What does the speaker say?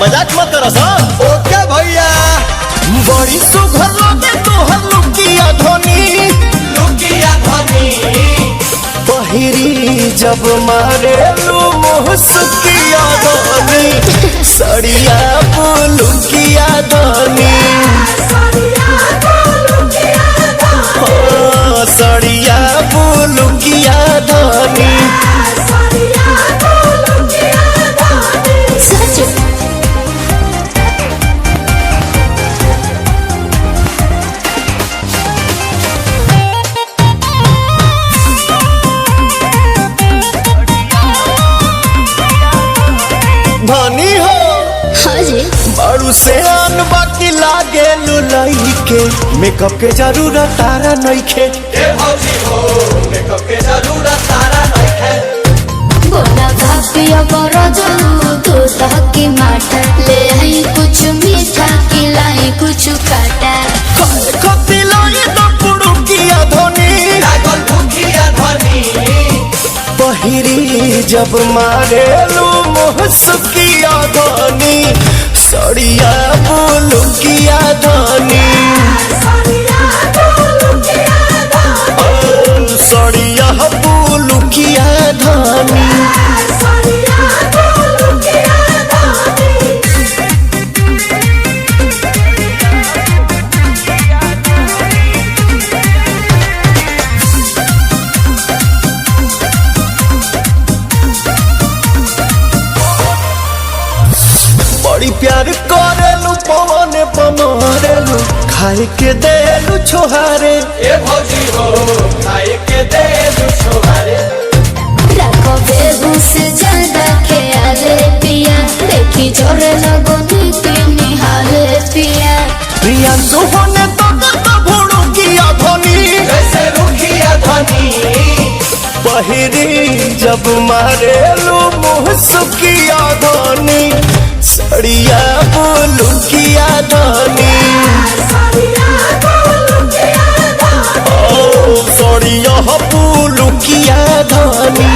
मजाक मत करो सन। ओके भैया। बड़ी सुघर लगे तोहर लुकिया धनी, लुकिया धनी पहिरी जब मारे लू मुहसुकिया धनी, सड़िया लुकिया धनी, सड़िया लुकिया धनी। धनी हो हाँ जी। बड़ू से आन बाकी लागे लुलाई के, मेकअप के जरूरत तारा नइखे। ए भौजी हो मेकअप के जरूरत तारा नइखे। बोला भापिया बरो जरू तू तहकी माटा, ले आई कुछ मीठा खिलाई कुछ काटा। खाए खती लाई तो पुड़ुकिया धनी, लागल भूखिया धनी पहिरी जब मारे लू मुहसुकिया धनी, सड़िया लुकिया धनी, सड़िया लुकिया धनी। बड़ी प्यार करेलू पवन पमारेलू, खाए के देलू छोहारे। ए भौजी हो खाए के दे दुछोहारे। रखो बेबू से ज्यादा ख्याले पिया, देखी जोरे लगो नीति निहाले पिया। प्रियांशु होने तो भुड़ुकिया धनी, जैसे रुखिया धनी पहिरी जब मारेलू मुहसुकिया धनी, सड़िया लुकिया धनी, सड़िया लुकिया धनी।